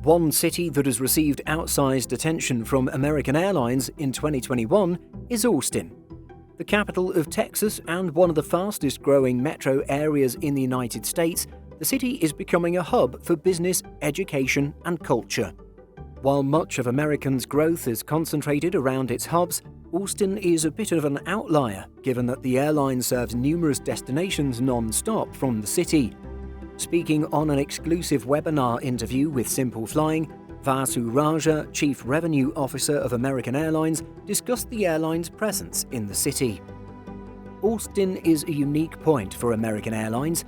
One city that has received outsized attention from American Airlines in 2021 is Austin. The capital of Texas and one of the fastest growing metro areas in the United States, the city is becoming a hub for business, education, and culture. While much of Americans' growth is concentrated around its hubs, Austin is a bit of an outlier, given that the airline serves numerous destinations non-stop from the city. Speaking on an exclusive webinar interview with Simple Flying, Vasu Raja, Chief Revenue Officer of American Airlines, discussed the airline's presence in the city. Austin is a unique point for American Airlines.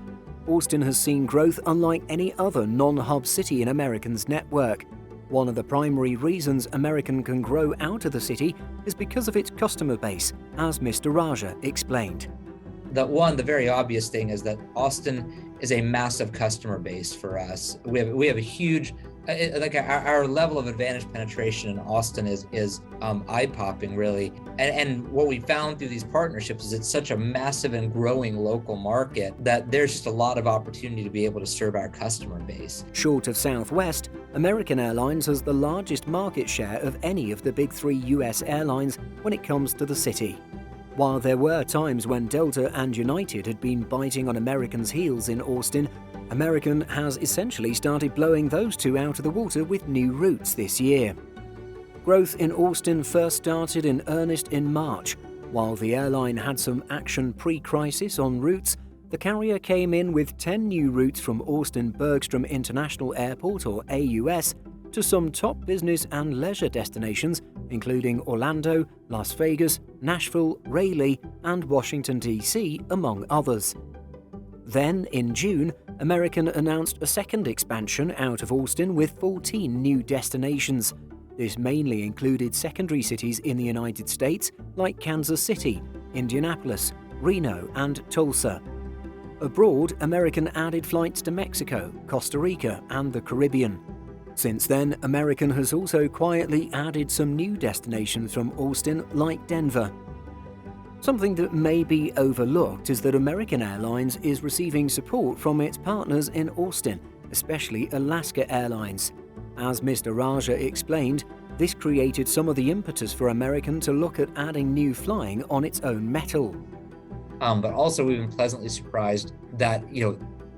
Austin has seen growth unlike any other non-hub city in American's network. One of the primary reasons American can grow out of the city is because of its customer base, as Mr. Raja explained. The very obvious thing is that Austin is a massive customer base for us. We have a huge, our level of advantage penetration in Austin is eye-popping, really. And what we found through these partnerships is it's such a massive and growing local market that there's just a lot of opportunity to be able to serve our customer base. Short of Southwest, American Airlines has the largest market share of any of the big three US airlines when it comes to the city. While there were times when Delta and United had been biting on Americans' heels in Austin, American has essentially started blowing those two out of the water with new routes this year. Growth in Austin first started in earnest in March. While the airline had some action pre-crisis on routes, the carrier came in with 10 new routes from Austin Bergstrom International Airport, or AUS, to some top business and leisure destinations, including Orlando, Las Vegas, Nashville, Raleigh, and Washington, D.C., among others. Then, in June, American announced a second expansion out of Austin with 14 new destinations. This mainly included secondary cities in the United States like Kansas City, Indianapolis, Reno, and Tulsa. Abroad, American added flights to Mexico, Costa Rica, and the Caribbean. Since then, American has also quietly added some new destinations from Austin, like Denver. Something that may be overlooked is that American Airlines is receiving support from its partners in Austin, especially Alaska Airlines. As Mr. Raja explained, this created some of the impetus for American to look at adding new flying on its own metal. But also we've been pleasantly surprised that,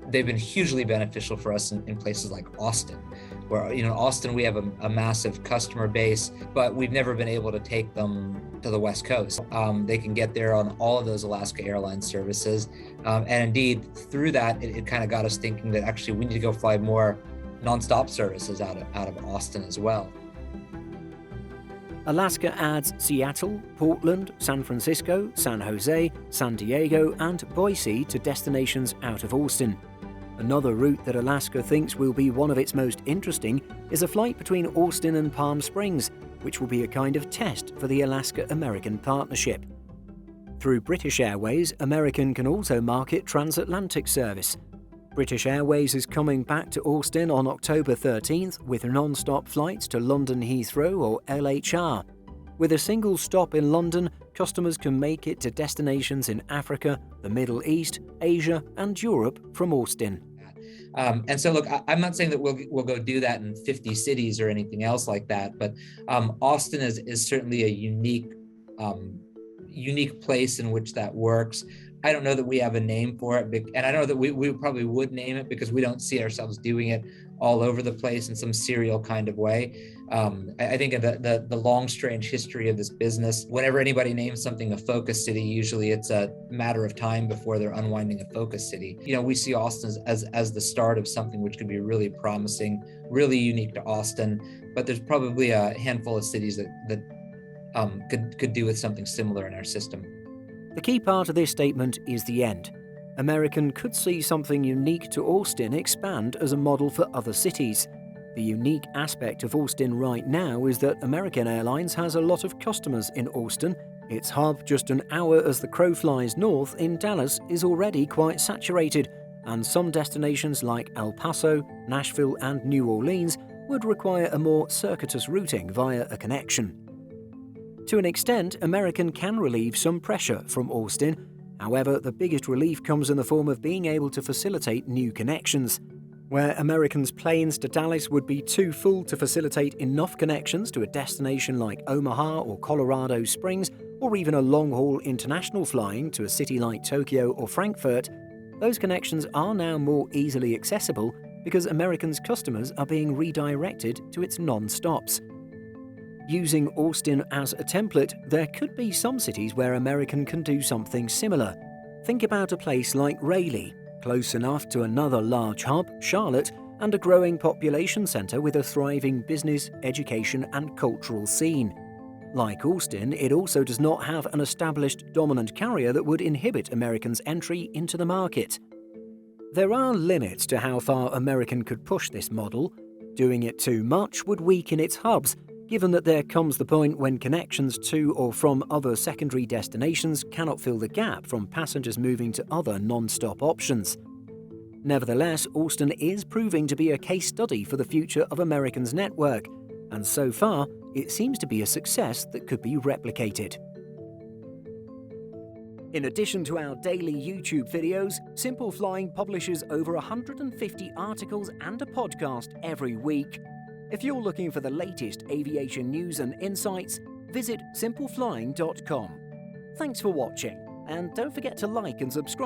they've been hugely beneficial for us in places like Austin, where, Austin, we have a massive customer base, but we've never been able to take them to the West Coast. They can get there on all of those Alaska Airlines services. And indeed, through that, it kind of got us thinking that actually we need to go fly more nonstop services out of Austin as well. Alaska adds Seattle, Portland, San Francisco, San Jose, San Diego, and Boise to destinations out of Austin. Another route that Alaska thinks will be one of its most interesting is a flight between Austin and Palm Springs, which will be a kind of test for the Alaska-American partnership. Through British Airways, American can also market transatlantic service. British Airways is coming back to Austin on October 13th with non-stop flights to London Heathrow, or LHR. With a single stop in London, customers can make it to destinations in Africa, the Middle East, Asia, and Europe from Austin. And so, look, I'm not saying that we'll go do that in 50 cities or anything else like that, but Austin is certainly a unique place in which that works. I don't know that we have a name for it, and I know that we probably would name it because we don't see ourselves doing it all over the place in some serial kind of way. I think of the long, strange history of this business. Whenever anybody names something a focus city, usually it's a matter of time before they're unwinding a focus city. We see Austin as the start of something which could be really promising, really unique to Austin, but there's probably a handful of cities that could do with something similar in our system. The key part of this statement is the end. American could see something unique to Austin expand as a model for other cities. The unique aspect of Austin right now is that American Airlines has a lot of customers in Austin. Its hub, just an hour as the crow flies north in Dallas, is already quite saturated, and some destinations like El Paso, Nashville, and New Orleans would require a more circuitous routing via a connection. To an extent, American can relieve some pressure from Austin. However, the biggest relief comes in the form of being able to facilitate new connections. where Americans' planes to Dallas would be too full to facilitate enough connections to a destination like Omaha or Colorado Springs, or even a long-haul international flying to a city like Tokyo or Frankfurt, those connections are now more easily accessible because Americans' customers are being redirected to its non-stops. Using Austin as a template, there could be some cities where American can do something similar. Think about a place like Raleigh, close enough to another large hub, Charlotte, and a growing population centre with a thriving business, education, and cultural scene. Like Austin, it also does not have an established dominant carrier that would inhibit Americans' entry into the market. There are limits to how far American could push this model. Doing it too much would weaken its hubs, given that there comes the point when connections to or from other secondary destinations cannot fill the gap from passengers moving to other non-stop options. Nevertheless, Austin is proving to be a case study for the future of American's network, and so far, it seems to be a success that could be replicated. In addition to our daily YouTube videos, Simple Flying publishes over 150 articles and a podcast every week. If you're looking for the latest aviation news and insights, visit simpleflying.com. Thanks for watching, and don't forget to like and subscribe.